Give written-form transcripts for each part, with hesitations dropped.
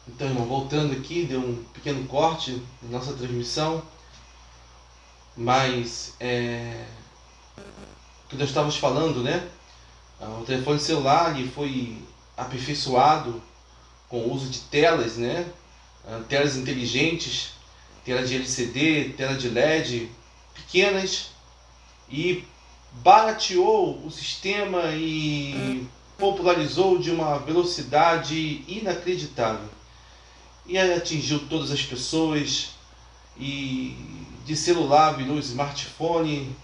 Então, irmão, voltando aqui, deu um pequeno corte na nossa transmissão, mas o que nós estávamos falando, né? O telefone celular ele foi aperfeiçoado com o uso de telas, né? Telas inteligentes, tela de LCD, tela de LED, pequenas, e barateou o sistema e popularizou de uma velocidade inacreditável. E atingiu todas as pessoas, e de celular virou smartphone,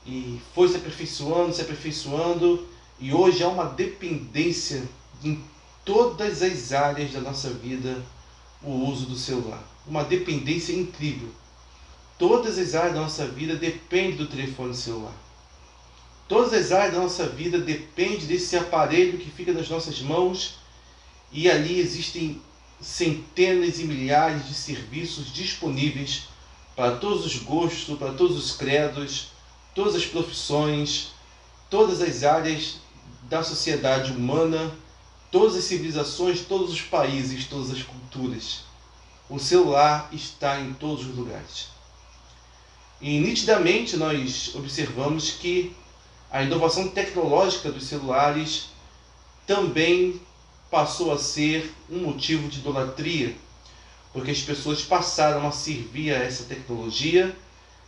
e foi se aperfeiçoando, e hoje há uma dependência em todas as áreas da nossa vida, o uso do celular. Uma dependência incrível. Todas as áreas da nossa vida dependem do telefone celular. Todas as áreas da nossa vida dependem desse aparelho que fica nas nossas mãos, e ali existem centenas e milhares de serviços disponíveis para todos os gostos, para todos os credos, todas as profissões, todas as áreas da sociedade humana, todas as civilizações, todos os países, todas as culturas. O celular está em todos os lugares. E nitidamente nós observamos que a inovação tecnológica dos celulares também passou a ser um motivo de idolatria, porque as pessoas passaram a servir a essa tecnologia,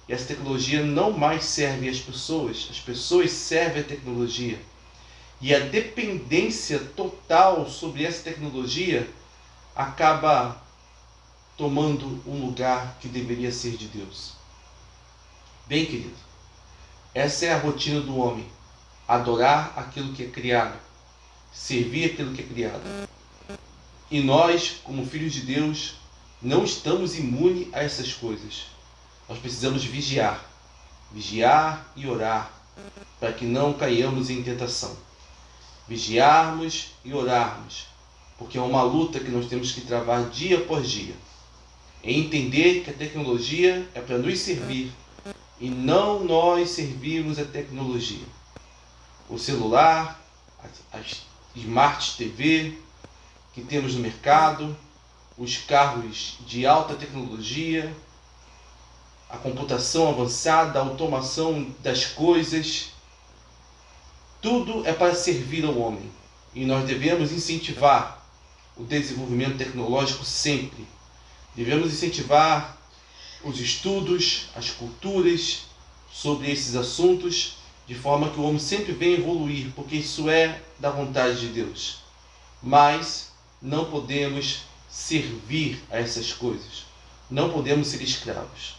e essa tecnologia não mais serve as pessoas servem a tecnologia. E a dependência total sobre essa tecnologia acaba tomando um lugar que deveria ser de Deus. Bem, querido, essa é a rotina do homem: adorar aquilo que é criado, servir aquilo que é criado. E nós, como filhos de Deus, não estamos imunes a essas coisas. Nós precisamos vigiar e orar, para que não caiamos em tentação. Vigiarmos e orarmos, porque é uma luta que nós temos que travar dia após dia. E entender que a tecnologia é para nos servir, e não nós servirmos a tecnologia. O celular, as Smart TV que temos no mercado, os carros de alta tecnologia, a computação avançada, a automação das coisas, tudo é para servir ao homem. E nós devemos incentivar o desenvolvimento tecnológico sempre. Devemos incentivar os estudos, as culturas sobre esses assuntos, de forma que o homem sempre venha evoluir, porque isso é da vontade de Deus. Mas não podemos servir a essas coisas. Não podemos ser escravos.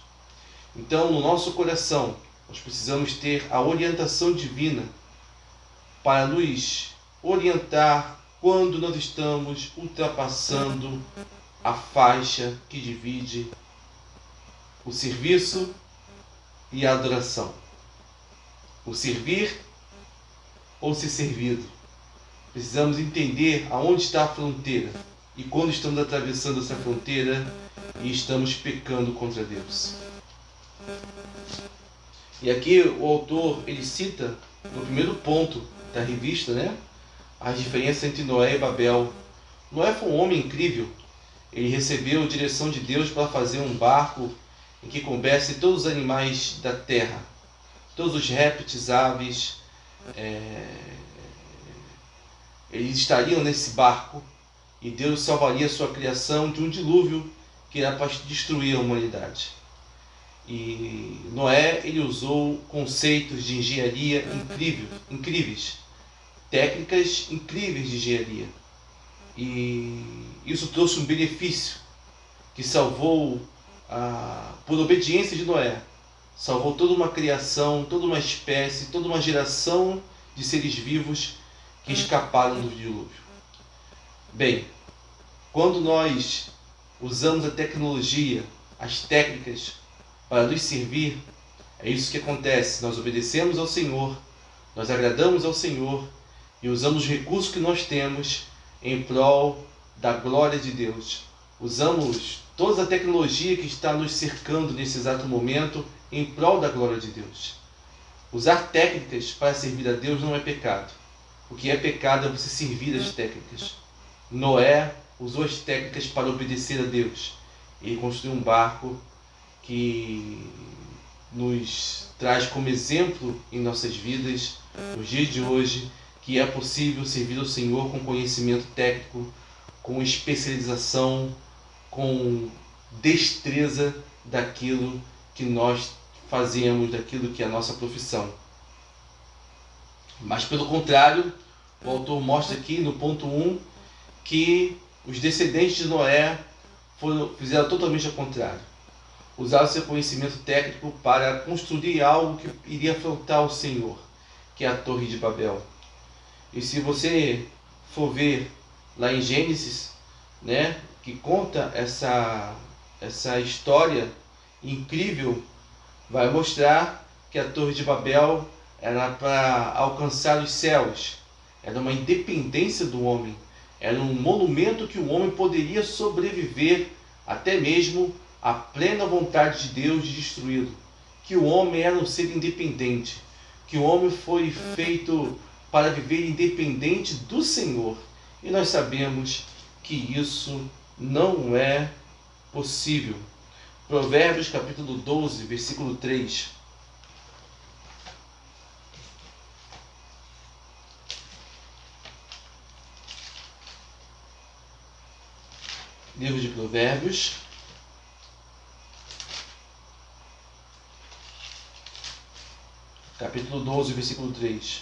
Então, no nosso coração, nós precisamos ter a orientação divina para nos orientar quando nós estamos ultrapassando a faixa que divide o serviço e a adoração. O servir ou ser servido. Precisamos entender aonde está a fronteira e quando estamos atravessando essa fronteira e estamos pecando contra Deus. E aqui o autor ele cita no primeiro ponto da revista, né, as diferenças entre Noé e Babel. Noé foi um homem incrível. Ele recebeu a direção de Deus para fazer um barco em que coubesse todos os animais da terra, todos os répteis, aves, eles estariam nesse barco, e Deus salvaria a sua criação de um dilúvio que era para destruir a humanidade. E Noé ele usou conceitos de engenharia incríveis, técnicas incríveis de engenharia. E isso trouxe um benefício que salvou, por obediência de Noé, salvou toda uma criação, toda uma espécie, toda uma geração de seres vivos que escaparam do dilúvio. Bem, quando nós usamos a tecnologia, as técnicas para nos servir, é isso que acontece. Nós obedecemos ao Senhor, nós agradamos ao Senhor e usamos os recursos que nós temos em prol da glória de Deus. Usamos toda a tecnologia que está nos cercando nesse exato momento em prol da glória de Deus. Usar técnicas para servir a Deus não é pecado. O que é pecado é você servir as técnicas. Noé usou as técnicas para obedecer a Deus. Ele construiu um barco que nos traz como exemplo em nossas vidas, nos dias de hoje, que é possível servir ao Senhor com conhecimento técnico, com especialização, com destreza daquilo que nós fazemos, daquilo que é a nossa profissão. Mas pelo contrário, o autor mostra aqui no ponto 1 que os descendentes de Noé fizeram totalmente ao contrário. Usaram seu conhecimento técnico para construir algo que iria afrontar o Senhor, que é a Torre de Babel. E se você for ver lá em Gênesis, né, que conta essa história incrível, vai mostrar que a Torre de Babel era para alcançar os céus, era uma independência do homem, era um monumento que o homem poderia sobreviver até mesmo à plena vontade de Deus de destruí-lo, que o homem era um ser independente, que o homem foi feito para viver independente do Senhor, e nós sabemos que isso não é possível. Provérbios capítulo 12, versículo 3. Livro de Provérbios, capítulo 12, versículo 3.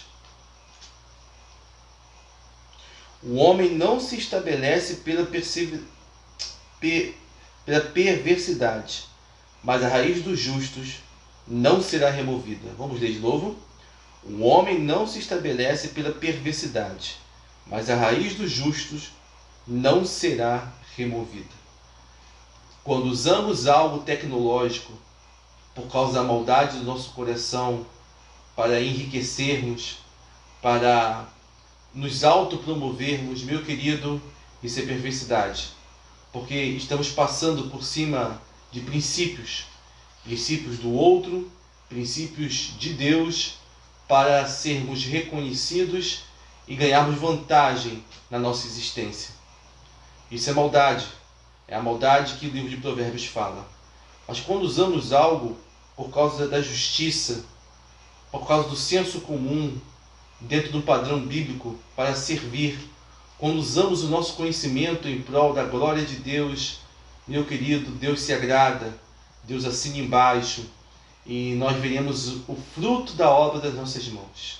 O homem não se estabelece pela perversidade, mas a raiz dos justos não será removida. Vamos ler de novo? O homem não se estabelece pela perversidade, mas a raiz dos justos não será removida. Quando usamos algo tecnológico por causa da maldade do nosso coração para enriquecermos, para nos autopromovermos, meu querido, isso é perversidade. Porque estamos passando por cima de princípios do outro, princípios de Deus, para sermos reconhecidos e ganharmos vantagem na nossa existência. Isso é maldade. É a maldade que o livro de Provérbios fala. Mas quando usamos algo por causa da justiça, por causa do senso comum, dentro do padrão bíblico, para servir, quando usamos o nosso conhecimento em prol da glória de Deus, meu querido, Deus se agrada, Deus assina embaixo, e nós veremos o fruto da obra das nossas mãos.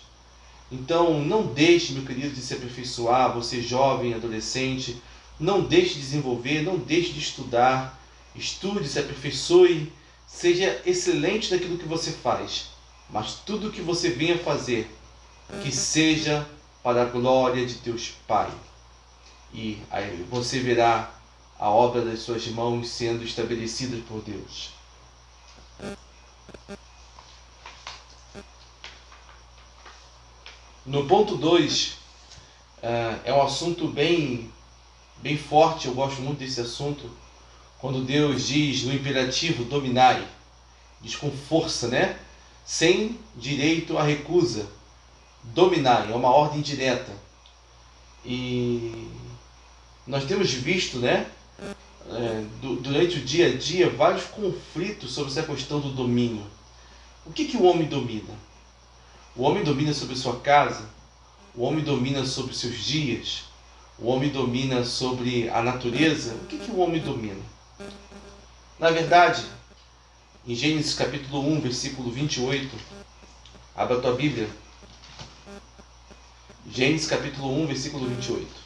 Então, não deixe, meu querido, de se aperfeiçoar, você jovem, adolescente, não deixe de desenvolver, não deixe de estudar, estude, se aperfeiçoe, seja excelente naquilo que você faz, mas tudo que você venha fazer, que seja para a glória de Deus Pai. E aí você verá a obra das suas mãos sendo estabelecida por Deus. No ponto 2, é um assunto bem forte, eu gosto muito desse assunto, quando Deus diz no imperativo dominai, diz com força, né? Sem direito à recusa. Dominai, é uma ordem direta. E nós temos visto, né, durante o dia a dia, vários conflitos sobre essa questão do domínio. O que o homem domina? O homem domina sobre sua casa, o homem domina sobre seus dias, o homem domina sobre a natureza. O que o homem domina? Na verdade, em Gênesis capítulo 1, versículo 28, abra a tua Bíblia. Gênesis capítulo 1, versículo 28.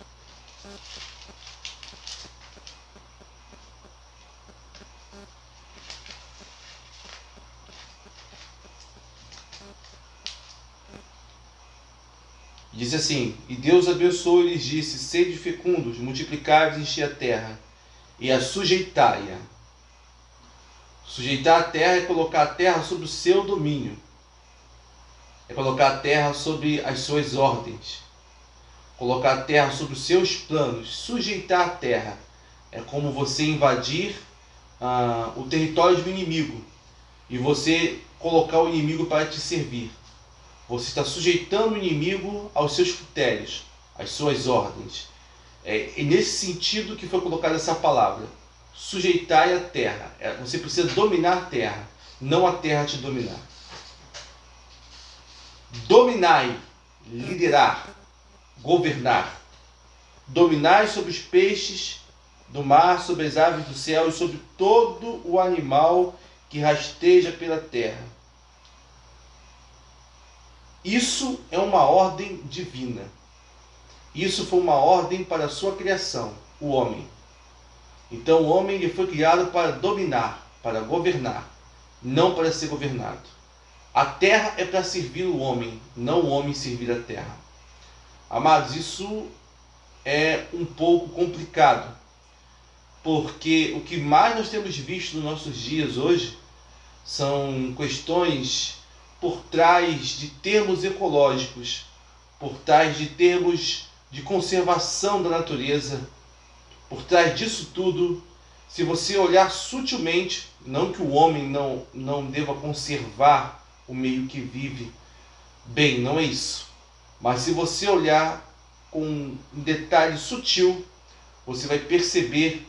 Diz assim: E Deus abençoou e lhes disse: Sede fecundos, multiplicai-vos e enchei a terra, e a sujeitai-a. Sujeitar a terra é colocar a terra sob o seu domínio. É colocar a terra sobre as suas ordens. Colocar a terra sobre os seus planos. Sujeitar a terra é como você invadir o território do inimigo e você colocar o inimigo para te servir. Você está sujeitando o inimigo aos seus critérios, às suas ordens. É nesse sentido que foi colocada essa palavra. Sujeitai a terra. Você precisa dominar a terra, não a terra te dominar. Dominai, liderar, governar. Dominai sobre os peixes do mar, sobre as aves do céu e sobre todo o animal que rasteja pela terra. Isso é uma ordem divina. Isso foi uma ordem para a sua criação, o homem. Então o homem ele foi criado para dominar, para governar, não para ser governado. A terra é para servir o homem, não o homem servir a terra. Amados, isso é um pouco complicado, porque o que mais nós temos visto nos nossos dias hoje são questões por trás de termos ecológicos, por trás de termos de conservação da natureza. Por trás disso tudo, se você olhar sutilmente, não que o homem não deva conservar o meio que vive, bem, não é isso. Mas se você olhar com um detalhe sutil, você vai perceber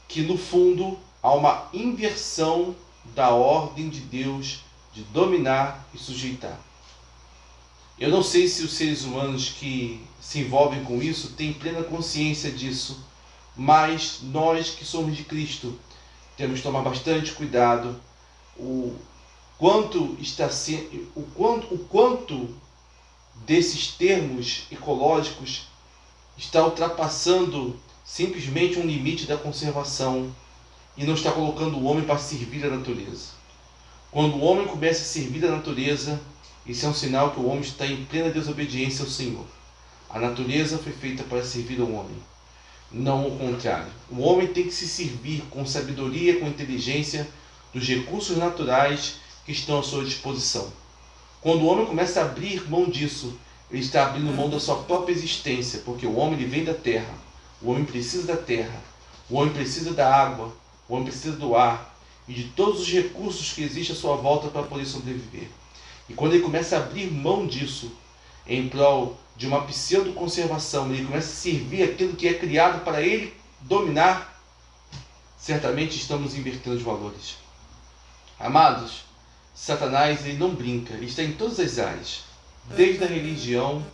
que no fundo há uma inversão da ordem de Deus de dominar e sujeitar. Eu não sei se os seres humanos que se envolvem com isso têm plena consciência disso, mas nós que somos de Cristo temos que tomar bastante cuidado o quanto desses termos ecológicos está ultrapassando simplesmente um limite da conservação e não está colocando o homem para servir a natureza. Quando o homem começa a servir a natureza, isso é um sinal que o homem está em plena desobediência ao Senhor. A natureza foi feita para servir ao homem, não o contrário. O homem tem que se servir com sabedoria, com inteligência, dos recursos naturais que estão à sua disposição. Quando o homem começa a abrir mão disso, ele está abrindo mão da sua própria existência, porque o homem ele vem da terra, o homem precisa da terra, o homem precisa da água, o homem precisa do ar e de todos os recursos que existem à sua volta para poder sobreviver. E quando ele começa a abrir mão disso, em prol de uma pseudo-conservação, ele começa a servir aquilo que é criado para ele dominar, certamente estamos invertendo os valores. Amados, Satanás ele não brinca, ele está em todas as áreas, desde a religião,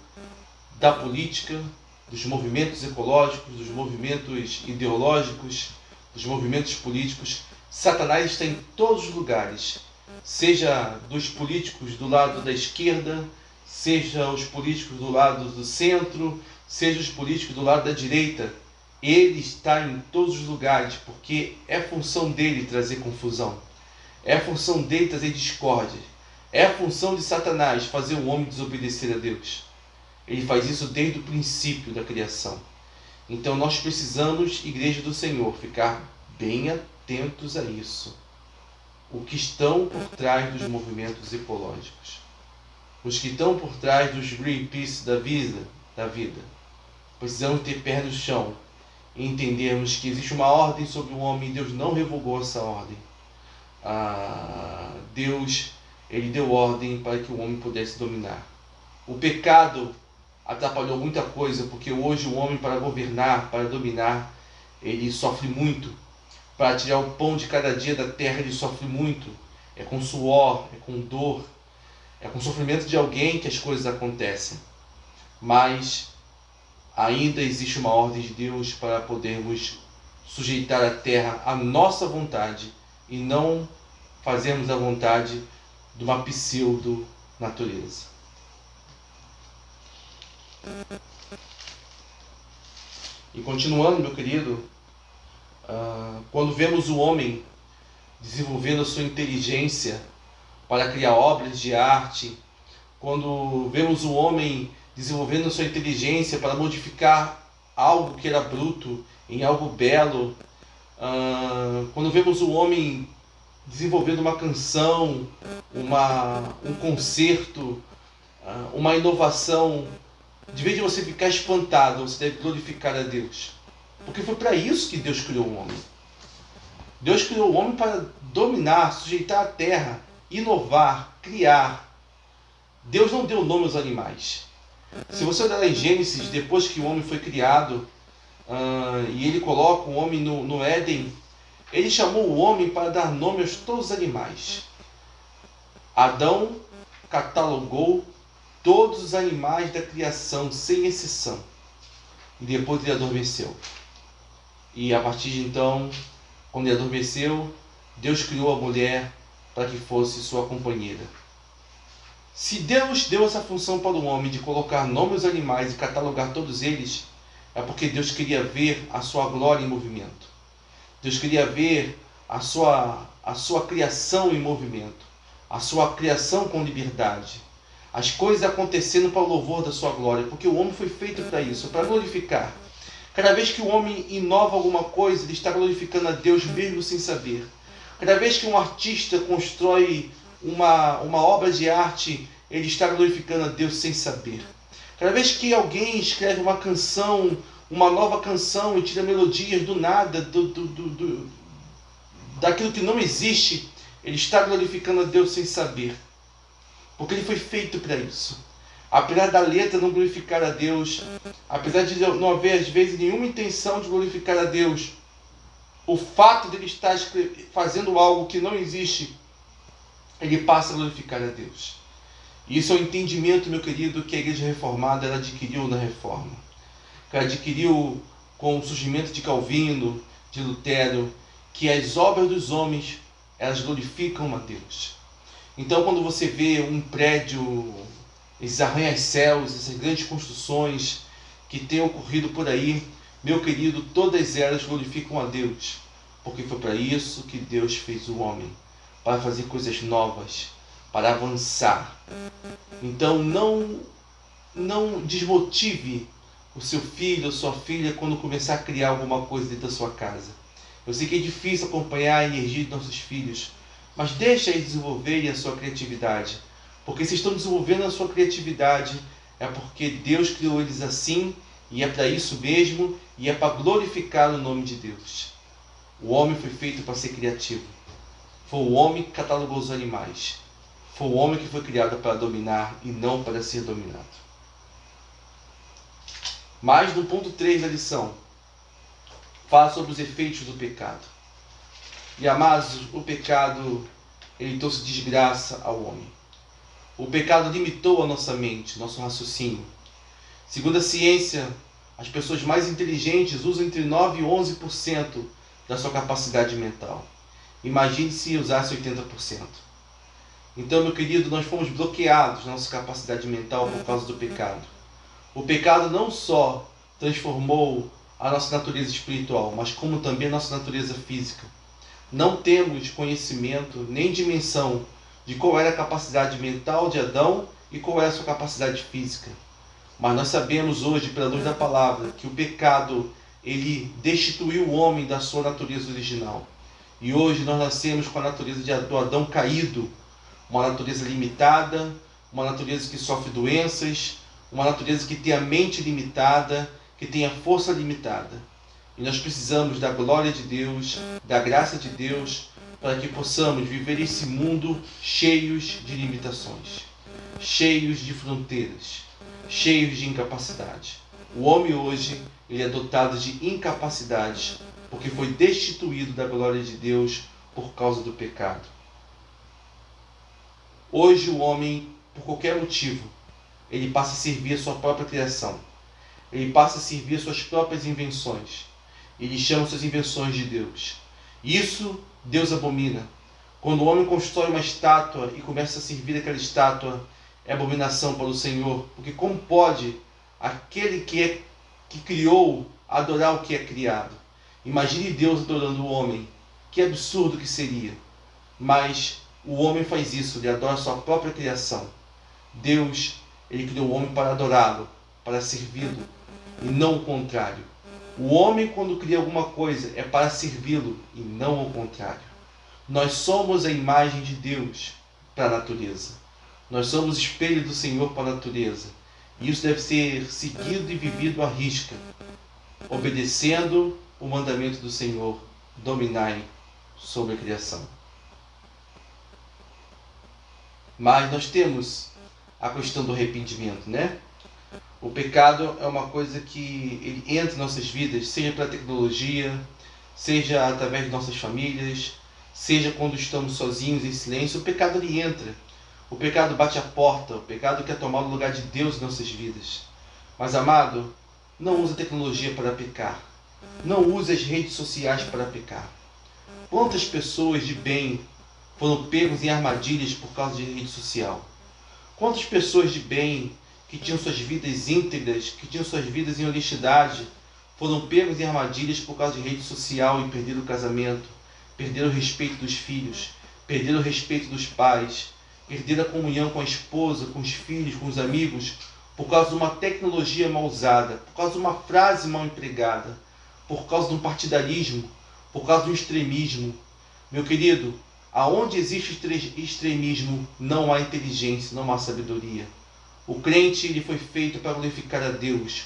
da política, dos movimentos ecológicos, dos movimentos ideológicos, dos movimentos políticos. Satanás está em todos os lugares, seja dos políticos do lado da esquerda, seja os políticos do lado do centro, seja os políticos do lado da direita. Ele está em todos os lugares, porque é função dele trazer confusão. É função dele trazer discórdia. É a função de Satanás fazer o homem desobedecer a Deus. Ele faz isso desde o princípio da criação. Então nós precisamos, Igreja do Senhor, ficar bem atentos a isso. O que estão por trás dos movimentos ecológicos. Os que estão por trás dos Greenpeace da vida. Precisamos ter pé no chão e entendermos que existe uma ordem sobre o homem e Deus não revogou essa ordem. Deus ele deu ordem para que o homem pudesse dominar. O pecado atrapalhou muita coisa, porque hoje o homem, para governar, para dominar, ele sofre muito. Para tirar o pão de cada dia da terra, ele sofre muito. É com suor, é com dor, é com sofrimento de alguém que as coisas acontecem. Mas ainda existe uma ordem de Deus para podermos sujeitar a terra à nossa vontade e não fazermos a vontade de uma pseudo-natureza. E continuando, meu querido, quando vemos o homem desenvolvendo a sua inteligência para criar obras de arte, quando vemos o homem desenvolvendo a sua inteligência para modificar algo que era bruto em algo belo, quando vemos o homem desenvolvendo uma canção, um concerto, uma inovação, de vez de você ficar espantado, você deve glorificar a Deus. Porque foi para isso que Deus criou o homem. Deus criou o homem para dominar, sujeitar a terra, inovar, criar. Deus não deu nome aos animais. Se você olhar em Gênesis, depois que o homem foi criado, e ele coloca o homem no Éden, ele chamou o homem para dar nome a todos os animais. Adão catalogou todos os animais da criação, sem exceção. E depois ele adormeceu. E a partir de então, quando ele adormeceu, Deus criou a mulher para que fosse sua companheira. Se Deus deu essa função para o homem de colocar nome aos animais e catalogar todos eles, é porque Deus queria ver a sua glória em movimento. Deus queria ver a sua criação em movimento, a sua criação com liberdade, as coisas acontecendo para o louvor da sua glória, porque o homem foi feito para isso, para glorificar. Cada vez que o homem inova alguma coisa, ele está glorificando a Deus mesmo sem saber. Cada vez que um artista constrói uma obra de arte, ele está glorificando a Deus sem saber. Cada vez que alguém escreve uma canção, uma nova canção e tira melodias do nada, daquilo que não existe, ele está glorificando a Deus sem saber. Porque ele foi feito para isso. Apesar da letra não glorificar a Deus, apesar de não haver às vezes nenhuma intenção de glorificar a Deus, o fato de ele estar fazendo algo que não existe, ele passa a glorificar a Deus. E isso é o entendimento, meu querido, que a Igreja Reformada ela adquiriu na Reforma. Que ela adquiriu com o surgimento de Calvino, de Lutero, que as obras dos homens, elas glorificam a Deus. Então, quando você vê um prédio, esses arranha-céus, essas grandes construções que têm ocorrido por aí, meu querido, todas elas glorificam a Deus, porque foi para isso que Deus fez o homem, para fazer coisas novas, para avançar. Então, não desmotive o seu filho ou sua filha quando começar a criar alguma coisa dentro da sua casa. Eu sei que é difícil acompanhar a energia de nossos filhos, mas deixa eles desenvolverem a sua criatividade. Porque se estão desenvolvendo a sua criatividade, é porque Deus criou eles assim, e é para isso mesmo, e é para glorificar o nome de Deus. O homem foi feito para ser criativo. Foi o homem que catalogou os animais. Foi o homem que foi criado para dominar e não para ser dominado. Mas no ponto 3 da lição, fala sobre os efeitos do pecado. E amados, o pecado, ele trouxe desgraça ao homem. O pecado limitou a nossa mente, nosso raciocínio. Segundo a ciência, as pessoas mais inteligentes usam entre 9% e 11% da sua capacidade mental. Imagine se usasse 80%. Então, meu querido, nós fomos bloqueados na nossa capacidade mental por causa do pecado. O pecado não só transformou a nossa natureza espiritual, mas como também a nossa natureza física. Não temos conhecimento nem dimensão de qual era a capacidade mental de Adão e qual era a sua capacidade física. Mas nós sabemos hoje, pela luz da palavra, que o pecado, ele destituiu o homem da sua natureza original. E hoje nós nascemos com a natureza do Adão caído, uma natureza limitada, uma natureza que sofre doenças, uma natureza que tem a mente limitada, que tem a força limitada. E nós precisamos da glória de Deus, da graça de Deus, para que possamos viver esse mundo cheios de limitações, cheios de fronteiras, cheios de incapacidade. O homem hoje, ele é dotado de incapacidades, porque foi destituído da glória de Deus por causa do pecado. Hoje o homem, por qualquer motivo, ele passa a servir a sua própria criação. Ele passa a servir as suas próprias invenções. Ele chama suas invenções de Deus. Isso Deus abomina. Quando o homem constrói uma estátua e começa a servir aquela estátua, é abominação para o Senhor. Porque como pode aquele que criou adorar o que é criado? Imagine Deus adorando o homem. Que absurdo que seria. Mas o homem faz isso, ele adora a sua própria criação. Deus, ele criou o homem para adorá-lo, para servi-lo, e não o contrário. O homem, quando cria alguma coisa, é para servi-lo e não o contrário. Nós somos a imagem de Deus para a natureza. Nós somos espelho do Senhor para a natureza. E isso deve ser seguido e vivido à risca, obedecendo o mandamento do Senhor: dominai sobre a criação. Mas nós temos a questão do arrependimento, né? O pecado é uma coisa que ele entra em nossas vidas, seja pela tecnologia, seja através de nossas famílias, seja quando estamos sozinhos em silêncio. O pecado ele entra. O pecado bate a porta. O pecado quer tomar o lugar de Deus em nossas vidas. Mas, amado, não use a tecnologia para pecar. Não use as redes sociais para pecar. Quantas pessoas de bem foram pegos em armadilhas por causa de rede social? Quantas pessoas de bem que tinham suas vidas íntegras, que tinham suas vidas em honestidade, foram pegos em armadilhas por causa de rede social e perderam o casamento, perderam o respeito dos filhos, perderam o respeito dos pais, perderam a comunhão com a esposa, com os filhos, com os amigos, por causa de uma tecnologia mal usada, por causa de uma frase mal empregada, por causa de um partidarismo, por causa de um extremismo. Meu querido, aonde existe extremismo, não há inteligência, não há sabedoria. O crente ele foi feito para glorificar a Deus.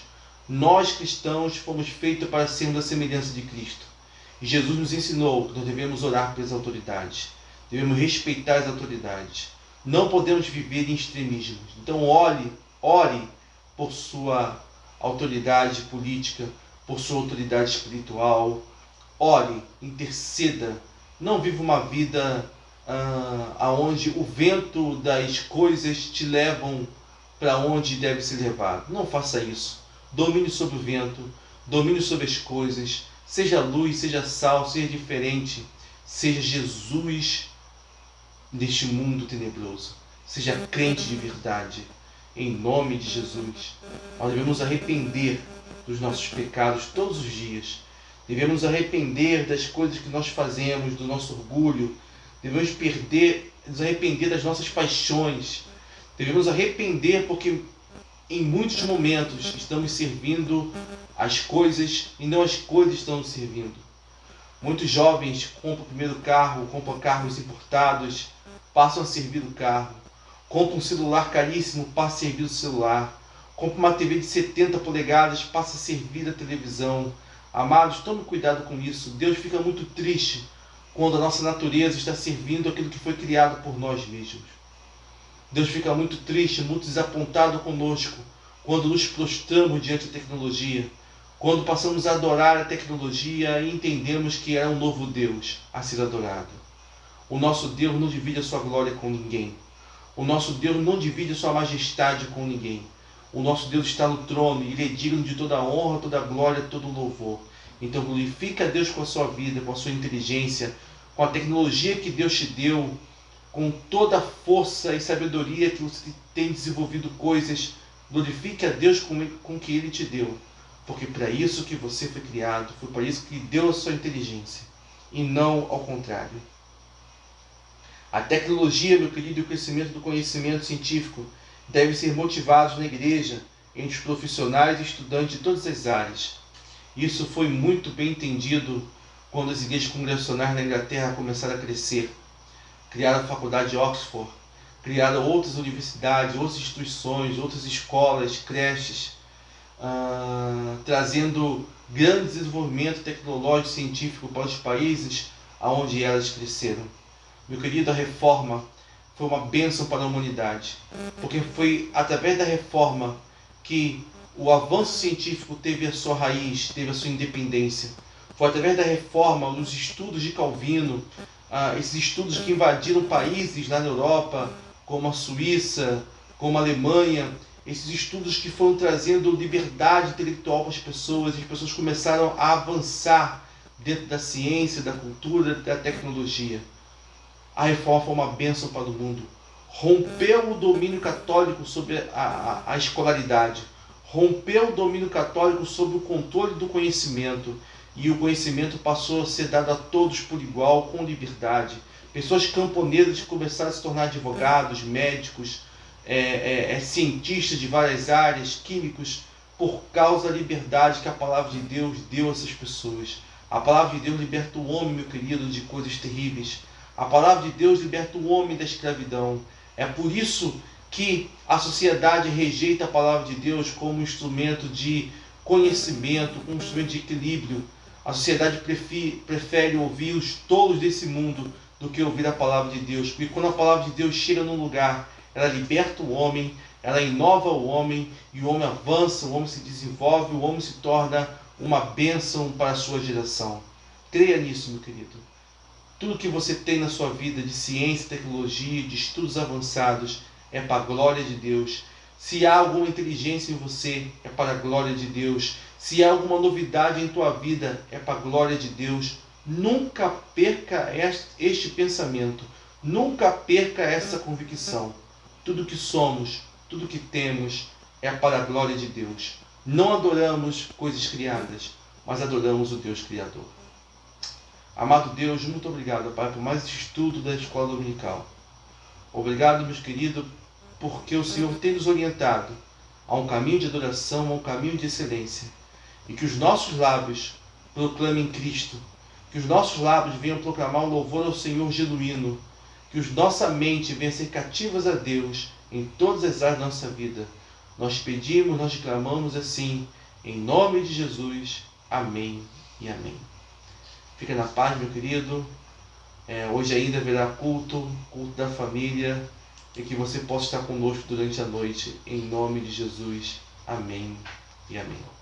Nós cristãos fomos feitos para sermos a semelhança de Cristo. E Jesus nos ensinou que nós devemos orar pelas autoridades. Devemos respeitar as autoridades. Não podemos viver em extremismos. Então ore por sua autoridade política, por sua autoridade espiritual. Ore, interceda. Não viva uma vida aonde o vento das coisas te levam para onde deve ser levado. Não faça isso. Domine sobre o vento, domine sobre as coisas. Seja luz, seja sal, seja diferente. Seja Jesus neste mundo tenebroso. Seja crente de verdade. Em nome de Jesus. Nós devemos arrepender dos nossos pecados todos os dias. Devemos arrepender das coisas que nós fazemos, do nosso orgulho. Devemos nos arrepender das nossas paixões. Devemos arrepender porque em muitos momentos estamos servindo as coisas e não as coisas estão nos servindo. Muitos jovens compram o primeiro carro, compram carros importados, passam a servir o carro. Compram um celular caríssimo, passam a servir o celular. Compram uma TV de 70 polegadas, passam a servir a televisão. Amados, tome cuidado com isso. Deus fica muito triste quando a nossa natureza está servindo aquilo que foi criado por nós mesmos. Deus fica muito triste, muito desapontado conosco quando nos prostramos diante da tecnologia, quando passamos a adorar a tecnologia e entendemos que é um novo Deus a ser adorado. O nosso Deus não divide a sua glória com ninguém. O nosso Deus não divide a sua majestade com ninguém. O nosso Deus está no trono e Ele é digno de toda a honra, toda a glória, todo o louvor. Então glorifica a Deus com a sua vida, com a sua inteligência, com a tecnologia que Deus te deu, com toda a força e sabedoria que você tem desenvolvido coisas. Glorifique a Deus com o que Ele te deu. Porque para isso que você foi criado, foi para isso que deu a sua inteligência. E não ao contrário. A tecnologia, meu querido, e o crescimento do conhecimento científico devem ser motivados na igreja, entre os profissionais e estudantes de todas as áreas. Isso foi muito bem entendido quando as igrejas congregacionais na Inglaterra começaram a crescer. Criaram a faculdade de Oxford, criaram outras universidades, outras instituições, outras escolas, creches, trazendo grande desenvolvimento tecnológico e científico para os países onde elas cresceram. Meu querido, a reforma foi uma bênção para a humanidade, porque foi através da reforma que o avanço científico teve a sua raiz, teve a sua independência. Foi através da reforma, os estudos de Calvino, esses estudos que invadiram países lá na Europa, como a Suíça, como a Alemanha, esses estudos que foram trazendo liberdade intelectual para as pessoas começaram a avançar dentro da ciência, da cultura, da tecnologia. A reforma foi uma bênção para o mundo. Rompeu o domínio católico sobre a escolaridade. Rompeu o domínio católico sobre o controle do conhecimento. E o conhecimento passou a ser dado a todos por igual, com liberdade. Pessoas camponesas começaram a se tornar advogados, médicos, cientistas de várias áreas, químicos, por causa da liberdade que a palavra de Deus deu a essas pessoas. A palavra de Deus liberta o homem, meu querido, de coisas terríveis. A palavra de Deus liberta o homem da escravidão. É por isso que a sociedade rejeita a palavra de Deus como um instrumento de conhecimento, como um instrumento de equilíbrio. A sociedade prefere ouvir os tolos desse mundo do que ouvir a palavra de Deus. Porque quando a palavra de Deus chega num lugar, ela liberta o homem, ela inova o homem, e o homem avança, o homem se desenvolve, o homem se torna uma bênção para a sua geração. Creia nisso, meu querido. Tudo que você tem na sua vida de ciência, tecnologia, de estudos avançados, é para a glória de Deus. Se há alguma inteligência em você, é para a glória de Deus. Se há alguma novidade em tua vida, é para a glória de Deus. Nunca perca este pensamento. Nunca perca essa convicção. Tudo que somos, tudo que temos, é para a glória de Deus. Não adoramos coisas criadas, mas adoramos o Deus Criador. Amado Deus, muito obrigado, Pai, por mais esse estudo da escola dominical. Obrigado, meus queridos, porque o Senhor tem nos orientado a um caminho de adoração, a um caminho de excelência. E que os nossos lábios proclamem Cristo. Que os nossos lábios venham proclamar um louvor ao Senhor genuíno. Que nossa mente venha ser cativas a Deus em todas as áreas da nossa vida. Nós pedimos, nós clamamos assim, em nome de Jesus. Amém e amém. Fica na paz, meu querido. Hoje ainda haverá culto da família, e que você possa estar conosco durante a noite, em nome de Jesus. Amém e amém.